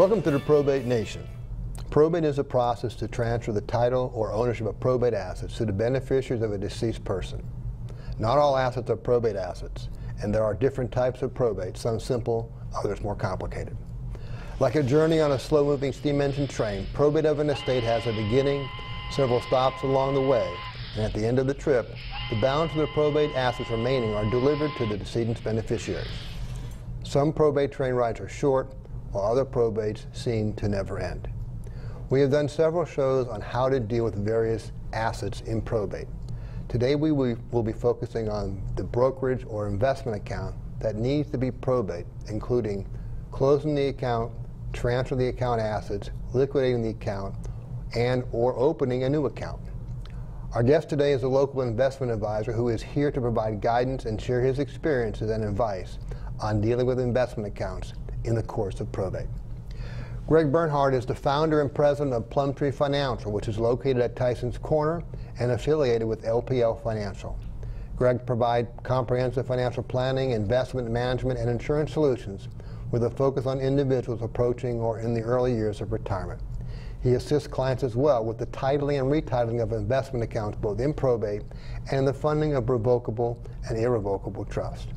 Welcome to the Probate Nation. Probate is a process to transfer the title or ownership of probate assets to the beneficiaries of a deceased person. Not all assets are probate assets, and there are different types of probate, some simple, others more complicated. Like a journey on a slow-moving steam engine train, probate of an estate has a beginning, several stops along the way, and at the end of the trip, the balance of the probate assets remaining are delivered to the decedent's beneficiaries. Some probate train rides are short, while other probates seem to never end. We have done several shows on how to deal with various assets in probate. Today we will be focusing on the brokerage or investment account that needs to be probate, including closing the account, transferring the account assets, liquidating the account, and or opening a new account. Our guest today is a local investment advisor who is here to provide guidance and share his experiences and advice on dealing with investment accounts in the course of probate. Greg Bernhardt is the founder and president of Plumtree Financial, which is located at Tyson's Corner and affiliated with LPL Financial. Greg provides comprehensive financial planning, investment management, and insurance solutions with a focus on individuals approaching or in the early years of retirement. He assists clients as well with the titling and retitling of investment accounts both in probate and the funding of revocable and irrevocable trust.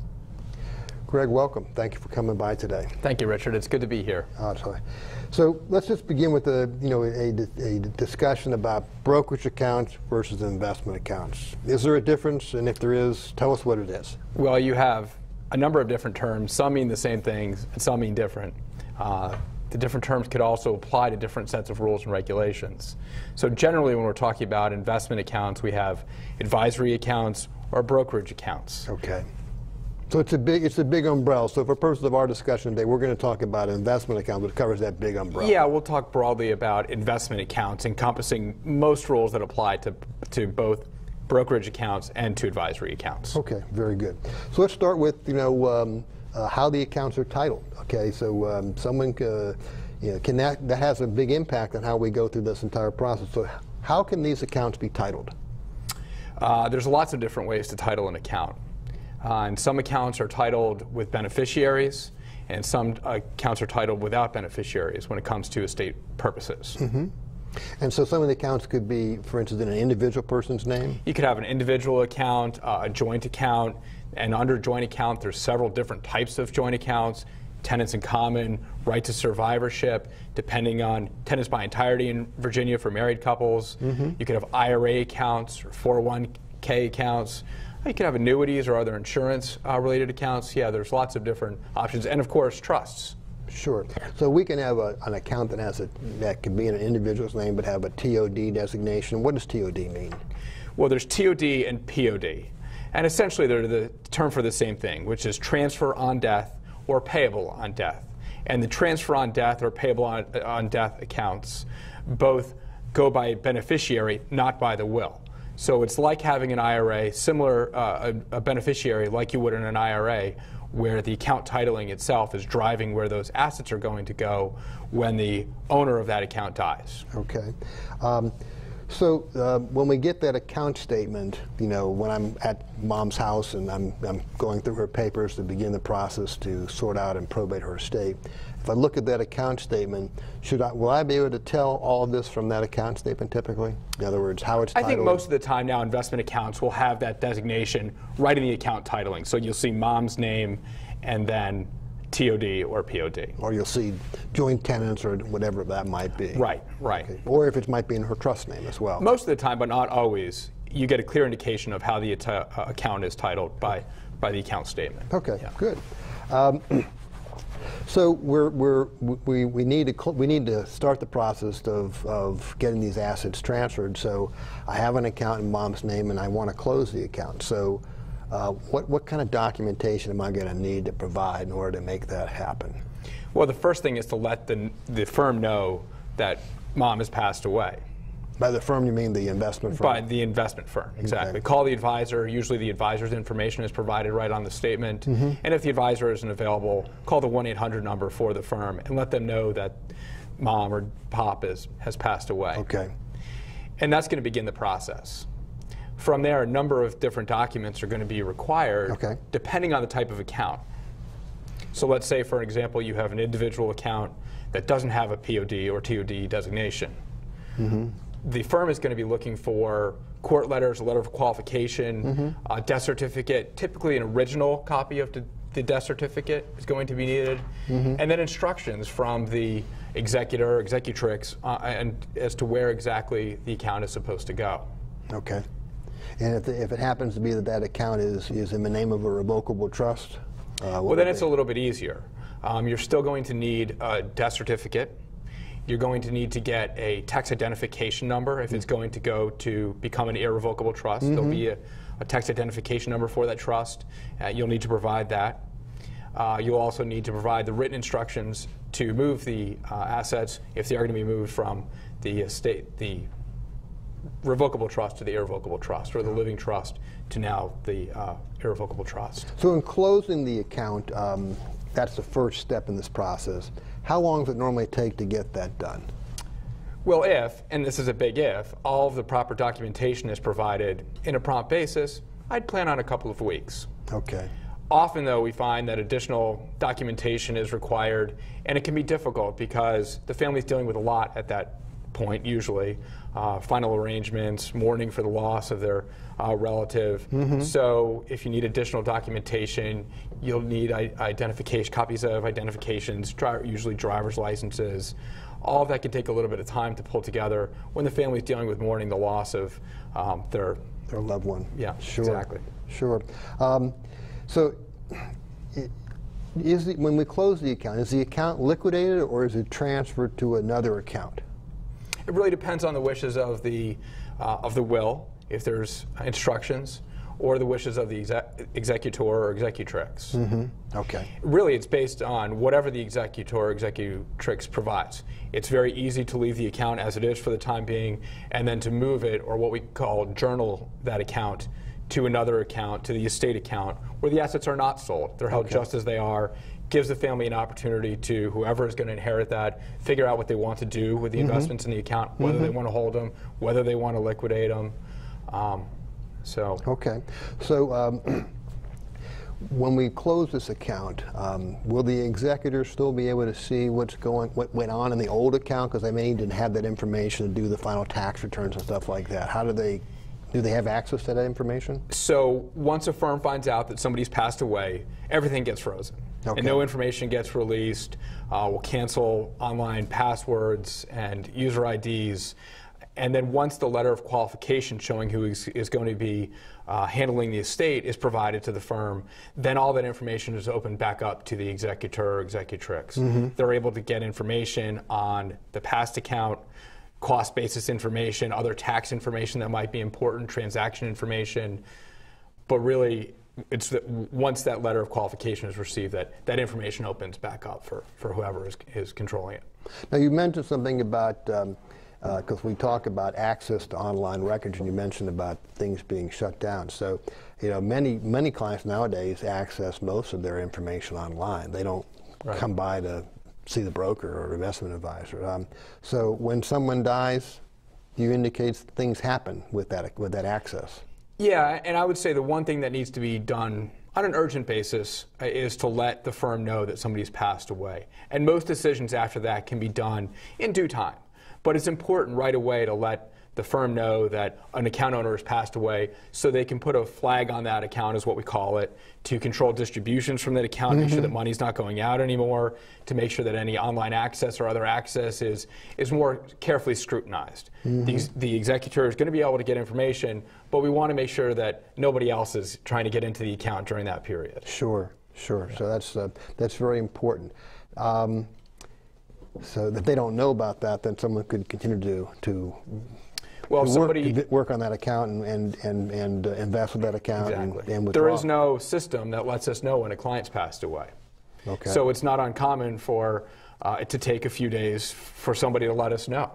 Greg, welcome. Thank you for coming by today. Thank you, Richard. It's good to be here. Absolutely. So let's just begin with a discussion about brokerage accounts versus investment accounts. Is there a difference? And if there is, tell us what it is. Well, you have a number of different terms. Some mean the same things, and some mean different. The different terms could also apply to different sets of rules and regulations. So generally, when we're talking about investment accounts, we have advisory accounts or brokerage accounts. Okay. So it's a big umbrella. So for purposes of our discussion today, we're going to talk about investment accounts, but it covers that big umbrella. Yeah, we'll talk broadly about investment accounts, encompassing most rules that apply to both brokerage accounts and to advisory accounts. Okay, very good. So let's start with how the accounts are titled. Okay, so someone that has a big impact on how we go through this entire process. So how can these accounts be titled? There's lots of different ways to title an account. And some accounts are titled with beneficiaries, and some accounts are titled without beneficiaries when it comes to estate purposes. Mm-hmm. And so some of the accounts could be, for instance, in an individual person's name? You could have an individual account, a joint account, and under joint account there's several different types of joint accounts: tenants in common, right to survivorship, depending on tenants by entirety in Virginia for married couples. Mm-hmm. You could have IRA accounts or 401k accounts. You could have annuities or other insurance-related accounts. Yeah, there's lots of different options, and of course, trusts. Sure. So we can have an account that can be in an individual's name, but have a TOD designation. What does TOD mean? Well, there's TOD and POD, and essentially they're the term for the same thing, which is transfer on death or payable on death. And the transfer on death or payable on death accounts both go by beneficiary, not by the will. So it's like having an IRA, similar, a beneficiary like you would in an IRA, where the account titling itself is driving where those assets are going to go when the owner of that account dies. Okay. So when we get that account statement, when I'm at Mom's house and I'm going through her papers to begin the process to sort out and probate her estate, if I look at that account statement, will I be able to tell all of this from that account statement typically? In other words, how it's titled? I think most of the time now investment accounts will have that designation right in the account titling. So you'll see Mom's name and then TOD or POD. Or you'll see joint tenants or whatever that might be. Right, right. Okay. Or if it might be in her trust name as well. Most of the time, but not always, you get a clear indication of how the account is titled by the account statement. Okay, yeah. Good. So we need to start the process of getting these assets transferred. So I have an account in Mom's name and I want to close the account. So what kind of documentation am I going to need to provide in order to make that happen? Well, the first thing is to let the firm know that Mom has passed away. By the firm, you mean the investment firm? By the investment firm, exactly. Okay. Call the advisor. Usually the advisor's information is provided right on the statement. Mm-hmm. And if the advisor isn't available, call the 1-800 number for the firm and let them know that Mom or Pop has passed away. Okay. And that's going to begin the process. From there, a number of different documents are going to be required, okay, depending on the type of account. So let's say, for example, you have an individual account that doesn't have a POD or TOD designation. The firm is going to be looking for court letters, a letter of qualification, a death certificate, typically an original copy of the death certificate is going to be needed, and then instructions from the executor, executrix, and as to where exactly the account is supposed to go. Okay. And if it happens to be that that account is in the name of a revocable trust? Well, then it's a little bit easier. You're still going to need a death certificate. You're going to need to get a tax identification number if it's going to go to become an irrevocable trust. There'll be a tax identification number for that trust. You'll need to provide that. You'll also need to provide the written instructions to move the assets if they are going to be moved from the revocable trust to the irrevocable trust, or the living trust to now the irrevocable trust. So in closing the account, that's the first step in this process. How long does it normally take to get that done? Well, if, and this is a big if, all of the proper documentation is provided in a prompt basis, I'd plan on a couple of weeks. Okay. Often, though, we find that additional documentation is required, and it can be difficult because the family's dealing with a lot at that point, usually. Final arrangements, mourning for the loss of their relative. So if you need additional documentation, you'll need identification, copies of identifications, usually driver's licenses. All of that can take a little bit of time to pull together when the family's dealing with mourning the loss of their loved one. Yeah, sure. Exactly. Sure. So when we close the account, is the account liquidated or is it transferred to another account? It really depends on the wishes of the will, if there's instructions, or the wishes of the executor or executrix. Okay. Really, it's based on whatever the executor or executrix provides. It's very easy to leave the account as it is for the time being, and then to move it, or what we call journal that account, to another account, to the estate account, where the assets are not sold. They're held just as they are. Gives the family an opportunity to, whoever is going to inherit that, figure out what they want to do with the investments in the account, whether they want to hold them, whether they want to liquidate them. Okay. So when we close this account, will the executor still be able to see what went on in the old account? Because they may need to have that information to do the final tax returns and stuff like that. How do they have access to that information? So once a firm finds out that somebody's passed away, everything gets frozen. Okay. And no information gets released. We'll cancel online passwords and user IDs. And then once the letter of qualification showing who is going to be handling the estate is provided to the firm, then all that information is opened back up to the executor or executrix. They're able to get information on the past account, cost basis information, other tax information that might be important, transaction information. But really, it's that once that letter of qualification is received, that information opens back up for whoever is controlling it. Now, you mentioned something about, because we talk about access to online records, and you mentioned about things being shut down. So, you know, many clients nowadays access most of their information online. They don't come by to see the broker or investment advisor. So when someone dies, you indicate things happen with that access. Yeah, and I would say the one thing that needs to be done on an urgent basis is to let the firm know that somebody's passed away. And most decisions after that can be done in due time. But it's important right away to let the firm know that an account owner has passed away, so they can put a flag on that account, is what we call it, to control distributions from that account, make sure that money's not going out anymore, to make sure that any online access or other access is more carefully scrutinized. The executor is going to be able to get information, but we want to make sure that nobody else is trying to get into the account during that period. Sure. So that's very important. So if they don't know about that, then someone could continue to work on that account and invest with that account. Exactly. And withdraw. There is no system that lets us know when a client's passed away. Okay. So it's not uncommon for it to take a few days for somebody to let us know.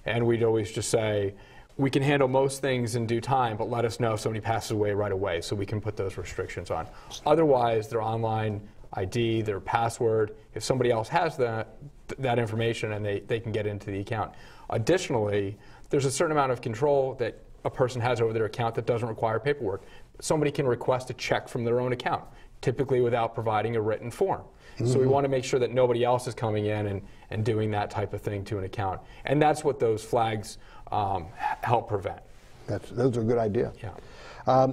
And we'd always just say, we can handle most things in due time, but let us know if somebody passes away right away so we can put those restrictions on. Otherwise, their online ID, their password, if somebody else has that information, and they can get into the account. Additionally, there's a certain amount of control that a person has over their account that doesn't require paperwork. Somebody can request a check from their own account. typically without providing a written form. So we want to make sure that nobody else is coming in and doing that type of thing to an account. And that's what those flags help prevent. Those are a good idea. Yeah.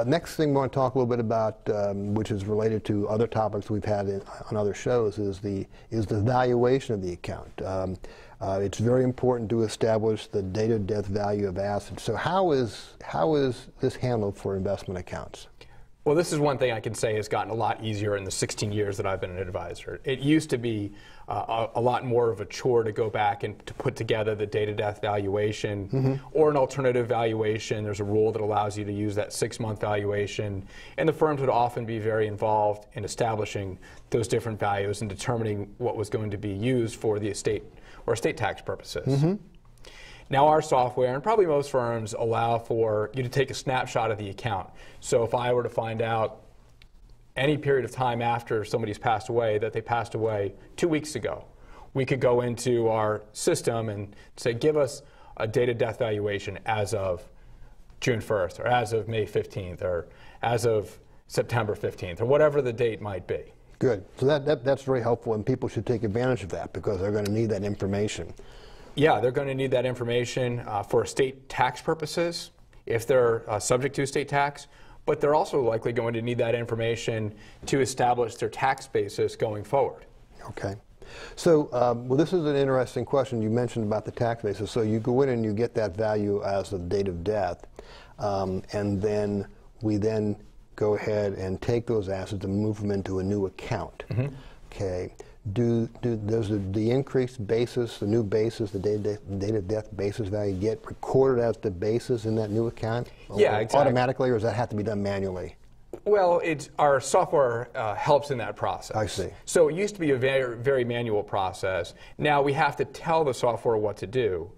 Next thing we want to talk a little bit about, which is related to other topics we've had on other shows, is the valuation of the account. It's very important to establish the date of death value of assets. So how is this handled for investment accounts? Well, this is one thing I can say has gotten a lot easier in the 16 years that I've been an advisor. It used to be a lot more of a chore to go back and to put together the date of death valuation or an alternative valuation. There's a rule that allows you to use that 6-month valuation, and the firms would often be very involved in establishing those different values and determining what was going to be used for the estate or estate tax purposes. Now our software, and probably most firms, allow for you to take a snapshot of the account. So if I were to find out any period of time after somebody's passed away that they passed away 2 weeks ago, we could go into our system and say, give us a date of death valuation as of June 1st, or as of May 15th, or as of September 15th, or whatever the date might be. Good. So that's very helpful, and people should take advantage of that because they're going to need that information. Yeah, they're going to need that information for estate tax purposes if they're subject to estate tax, but they're also likely going to need that information to establish their tax basis going forward. Okay. So, well, this is an interesting question. You mentioned about the tax basis. So you go in and you get that value as of the date of death, and then we then go ahead and take those assets and move them into a new account. Okay. Does the increased basis, the new basis, the date of death basis value get recorded as the basis in that new account? Yeah, exactly. Automatically, or does that have to be done manually? Well, our software helps in that process. I see. So it used to be a very, very manual process. Now we have to tell the software what to do,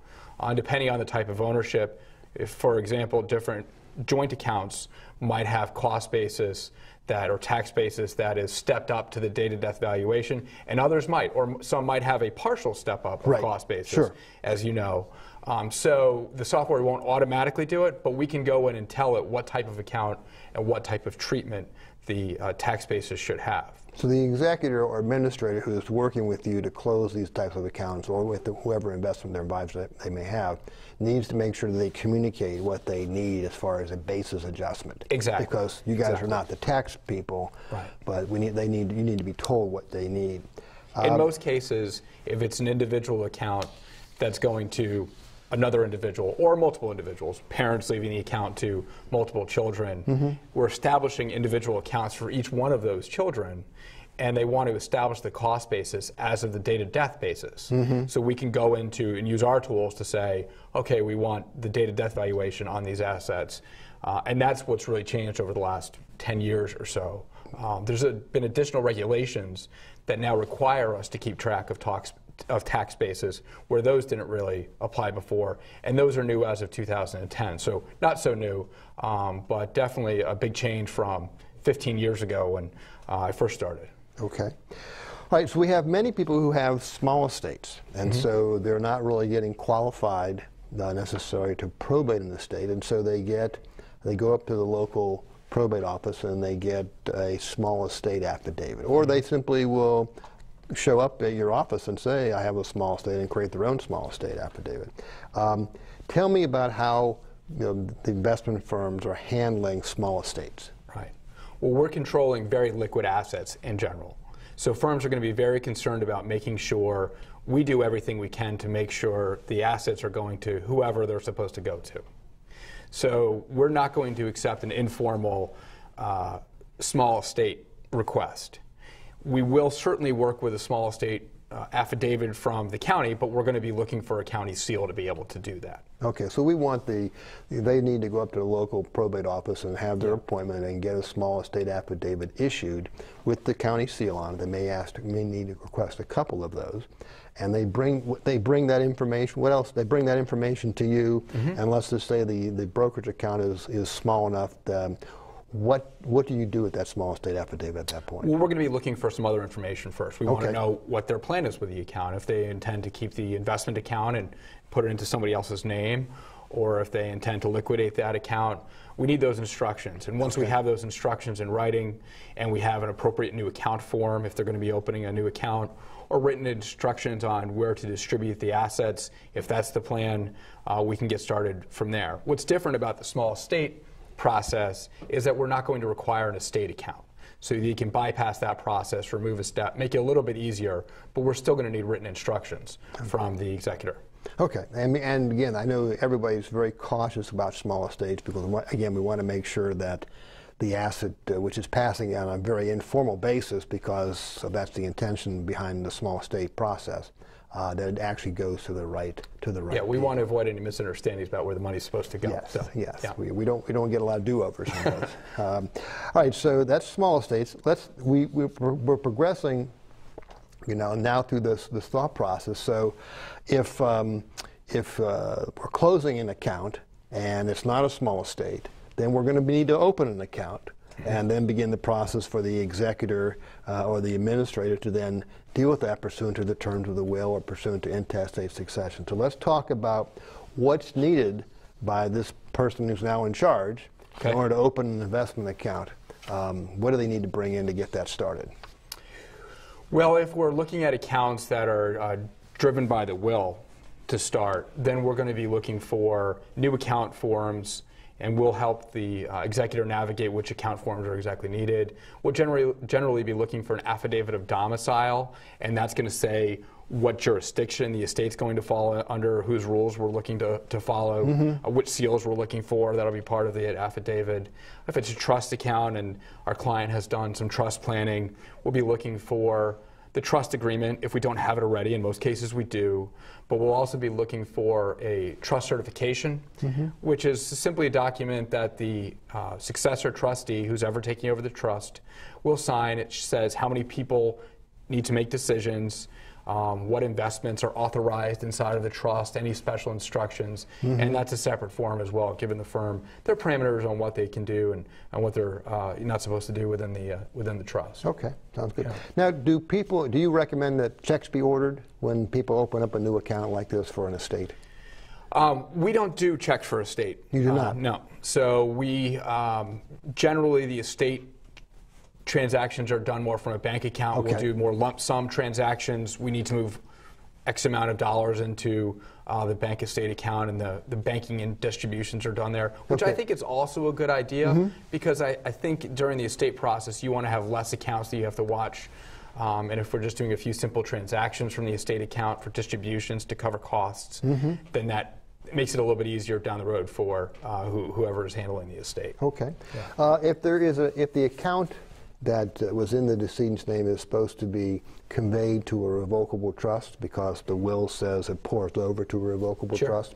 depending on the type of ownership. If, for example, different joint accounts might have cost basis or tax basis that is stepped up to the date of death valuation, and others might, or some might have a partial step up of cost basis, as you know. So the software won't automatically do it, but we can go in and tell it what type of account and what type of treatment the tax basis should have. So the executor or administrator who is working with you to close these types of accounts, or with whoever investment their advisor they may have, needs to make sure that they communicate what they need as far as a basis adjustment. Exactly. Because you guys are not the tax people, but you need to be told what they need. In most cases, if it's an individual account that's going to another individual or multiple individuals, parents leaving the account to multiple children, we're establishing individual accounts for each one of those children, and they want to establish the cost basis as of the date of death basis. So we can go into and use our tools to say, okay, we want the date of death valuation on these assets. And that's what's really changed over the last 10 years or so. There's been additional regulations that now require us to keep track of tax basis, where those didn't really apply before, and those are new as of 2010. So not so new, but definitely a big change from 15 years ago when I first started. Okay. All right, so we have many people who have small estates, and so they're not really getting qualified necessarily to probate in the state, and so they go up to the local probate office and they get a small estate affidavit, or they simply will show up at your office and say, I have a small estate, and create their own small estate affidavit. Tell me about how the investment firms are handling small estates. Right. Well, we're controlling very liquid assets in general. So firms are going to be very concerned about making sure we do everything we can to make sure the assets are going to whoever they're supposed to go to. So we're not going to accept an informal small estate request. We will certainly work with a small estate affidavit from the county, but we're going to be looking for a county seal to be able to do that. Okay, so we want they need to go up to the local probate office and have their appointment and get a small estate affidavit issued with the county seal on it. They may need to request a couple of those, and they bring that information. What else? They bring that information to you, and let's just say the brokerage account is small enough. What do you do with that small estate affidavit at that point? Well, we're going to be looking for some other information first. We want to know what their plan is with the account, if they intend to keep the investment account and put it into somebody else's name, or if they intend to liquidate that account, we need those instructions. And once we have those instructions in writing and we have an appropriate new account form, if they're going to be opening a new account, or written instructions on where to distribute the assets, if that's the plan, we can get started from there. What's different about the small estate process is that we're not going to require an estate account. So you can bypass that process, remove a step, make it a little bit easier, but we're still going to need written instructions from the executor. Okay, and again, I know everybody's very cautious about small estates because, again, we want to make sure that the asset, which is passing on a very informal basis, because that's the intention behind the small estate process, that it actually goes to the right Yeah, we want to avoid any misunderstandings about where the money's supposed to go. Yes, so, yes. Yeah. We don't get a lot of do-overs on those. All right, so that's small estates. We're progressing, now through this thought process. So, if we're closing an account and it's not a small estate, then we're going to need to open an account and then begin the process for the executor or the administrator to then deal with that pursuant to the terms of the will or pursuant to intestate succession. So let's talk about what's needed by this person who's now in charge in order to open an investment account. What do they need to bring in to get that started? Well, if we're looking at accounts that are driven by the will to start, then we're going to be looking for new account forms, and we'll help the executor navigate which account forms are exactly needed. We'll generally be looking for an affidavit of domicile, and that's going to say what jurisdiction the estate's going to fall under, whose rules we're looking to follow, which seals we're looking for. That'll be part of the affidavit. If it's a trust account and our client has done some trust planning, we'll be looking for the trust agreement if we don't have it already. In most cases we do. But we'll also be looking for a trust certification, which is simply a document that the successor trustee, who's ever taking over the trust, will sign. It says how many people need to make decisions, what investments are authorized inside of the trust, any special instructions, and that's a separate form as well, giving the firm their parameters on what they can do and what they're not supposed to do within the trust. Okay, sounds good. Yeah. Now, do you recommend that checks be ordered when people open up a new account like this for an estate? We don't do checks for estate. You do not? No. So we generally the estate transactions are done more from a bank account. Okay. We'll do more lump sum transactions. We need to move X amount of dollars into the bank estate account, and the banking and distributions are done there, which I think is also a good idea because I think during the estate process you want to have less accounts that you have to watch. And if we're just doing a few simple transactions from the estate account for distributions to cover costs, then that makes it a little bit easier down the road for whoever is handling the estate. Okay. Yeah. If the account that was in the decedent's name is supposed to be conveyed to a revocable trust because the will says it pours over to a revocable trust,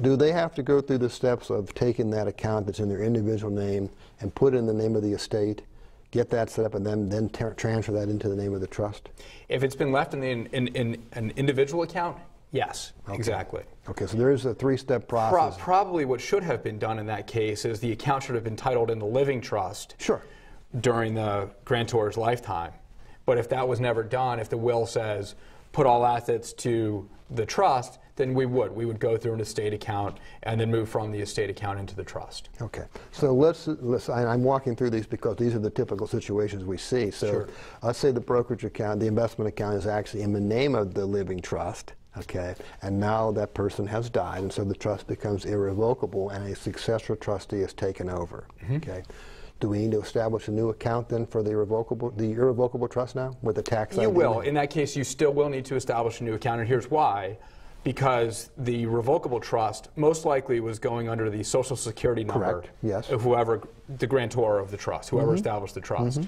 do they have to go through the steps of taking that account that's in their individual name and put it in the name of the estate, get that set up, and then transfer that into the name of the trust? If it's been left in an individual account, yes, exactly. Okay, so there is a three-step process. Probably what should have been done in that case is the account should have been titled in the living trust. Sure. During the grantor's lifetime. But if that was never done, if the will says put all assets to the trust, then we would go through an estate account and then move from the estate account into the trust. Okay, so let's I'm walking through these because these are the typical situations we see. So let's say the brokerage account, the investment account is actually in the name of the living trust. Okay, and now that person has died, and so the trust becomes irrevocable, and a successor trustee is taken over. Okay. Do we need to establish a new account then for the irrevocable trust now with the tax ID? You will. In that case, you still will need to establish a new account, and here's why. Because the revocable trust most likely was going under the Social Security number of whoever, the grantor of the trust, whoever established the trust.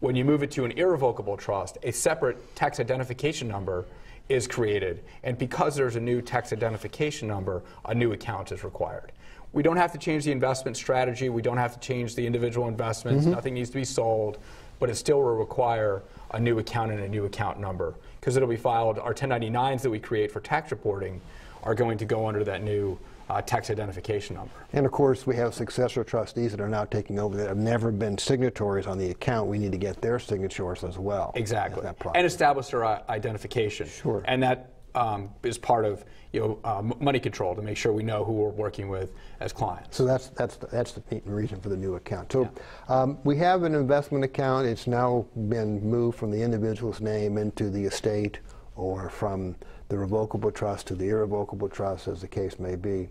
When you move it to an irrevocable trust, a separate tax identification number is created, and because there's a new tax identification number, a new account is required. We don't have to change the investment strategy. We don't have to change the individual investments. Nothing needs to be sold, but it still will require a new account and a new account number because it'll be filed. Our 1099s that we create for tax reporting are going to go under that new tax identification number. And of course, we have successor trustees that are now taking over that have never been signatories on the account. We need to get their signatures as well. Exactly. And establish their identification. Sure. And that is part of money control, to make sure we know who we're working with as clients. So that's the reason for the new account. So we have an investment account. It's now been moved from the individual's name into the estate, or from the revocable trust to the irrevocable trust, as the case may be.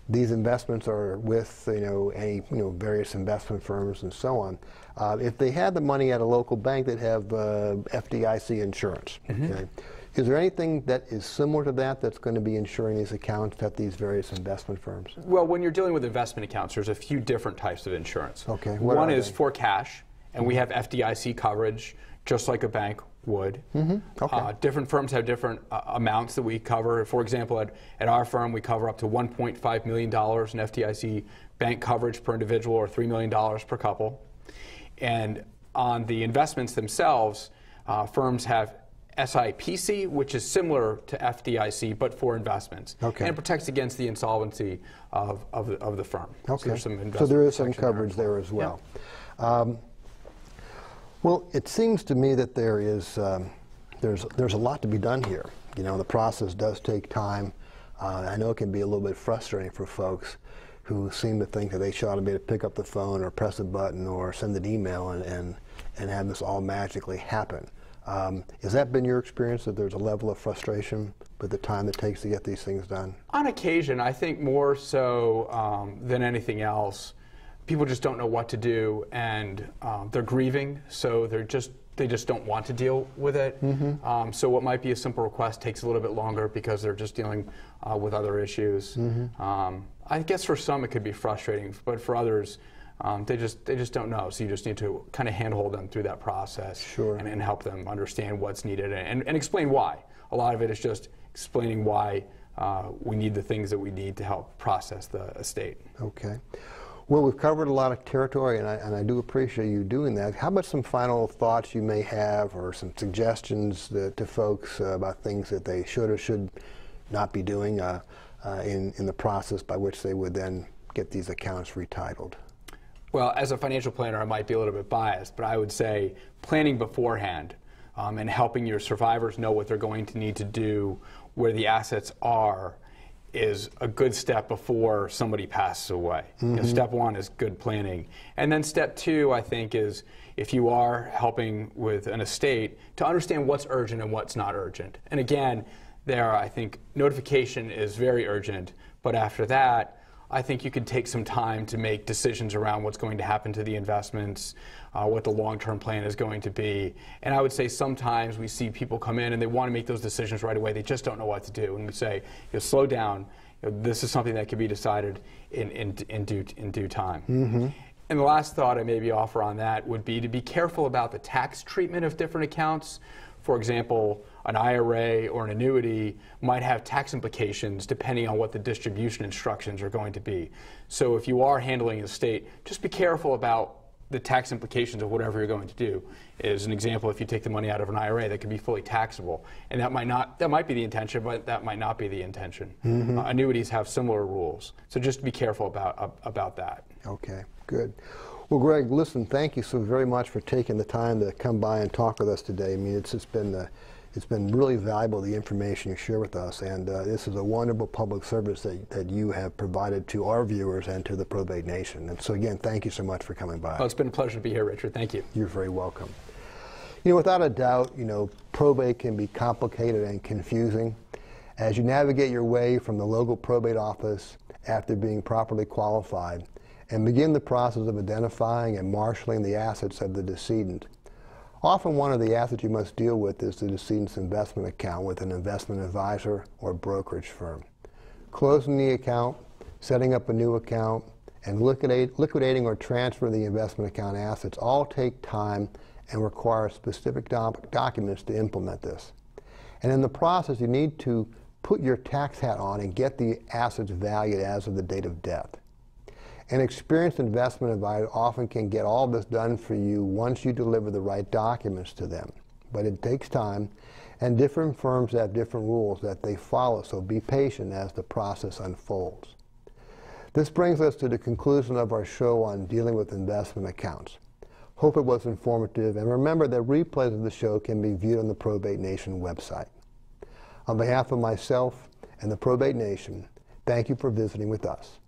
These investments are with various investment firms and so on. If they had the money at a local bank, they'd have FDIC insurance. Okay? Is there anything that is similar to that that's going to be insuring these accounts at these various investment firms? Well, when you're dealing with investment accounts, there's a few different types of insurance. Okay. One is for cash, and we have FDIC coverage, just like a bank would. Okay. Different firms have different amounts that we cover. For example, at our firm, we cover up to $1.5 million in FDIC bank coverage per individual, or $3 million per couple. And on the investments themselves, firms have SIPC, which is similar to FDIC, but for investments. Okay. And it protects against the insolvency of the firm. Okay. So there is some coverage there as well. Yeah. Well, it seems to me that there's a lot to be done here. The process does take time. I know it can be a little bit frustrating for folks who seem to think that they should ought to be able to pick up the phone or press a button or send an email and have this all magically happen. Has that been your experience, that there's a level of frustration with the time it takes to get these things done? On occasion, I think more so than anything else, people just don't know what to do, and they're grieving, so they just don't want to deal with it. So what might be a simple request takes a little bit longer because they're just dealing with other issues. I guess for some it could be frustrating, but for others, they just don't know. So you just need to kind of handhold them through that process. Sure. and help them understand what's needed and explain why. A lot of it is just explaining why we need the things that we need to help process the estate. Okay. Well, we've covered a lot of territory, and I do appreciate you doing that. How about some final thoughts you may have, or some suggestions to folks about things that they should or should not be doing in the process by which they would then get these accounts retitled? Well, as a financial planner, I might be a little bit biased, but I would say planning beforehand and helping your survivors know what they're going to need to do, where the assets are, is a good step before somebody passes away. Step one is good planning. And then step two, I think, is if you are helping with an estate, to understand what's urgent and what's not urgent. And again, I think notification is very urgent, but after that, I think you could take some time to make decisions around what's going to happen to the investments, what the long-term plan is going to be. And I would say sometimes we see people come in and they want to make those decisions right away. They just don't know what to do. And we say, slow down. This is something that can be decided in due time. And the last thought I maybe offer on that would be to be careful about the tax treatment of different accounts. For example, an IRA or an annuity might have tax implications depending on what the distribution instructions are going to be. So if you are handling an estate, just be careful about the tax implications of whatever you're going to do. As an example, if you take the money out of an IRA, that could be fully taxable. And that might be the intention, but that might not be the intention. Annuities have similar rules. So just be careful about that. Okay, good. Well, Greg, listen, thank you so very much for taking the time to come by and talk with us today. I mean, it's been really valuable, the information you share with us, and this is a wonderful public service that you have provided to our viewers and to the Probate Nation. And so again, thank you so much for coming by. Well, it's been a pleasure to be here, Richard. Thank you. You're very welcome. Without a doubt, probate can be complicated and confusing. As you navigate your way from the local probate office after being properly qualified and begin the process of identifying and marshaling the assets of the decedent, often one of the assets you must deal with is the decedent's investment account with an investment advisor or brokerage firm. Closing the account, setting up a new account, and liquidating or transferring the investment account assets all take time and require specific documents to implement this. And in the process, you need to put your tax hat on and get the assets valued as of the date of death. An experienced investment advisor often can get all this done for you once you deliver the right documents to them. But it takes time, and different firms have different rules that they follow, so be patient as the process unfolds. This brings us to the conclusion of our show on dealing with investment accounts. Hope it was informative, and remember that replays of the show can be viewed on the Probate Nation website. On behalf of myself and the Probate Nation, thank you for visiting with us.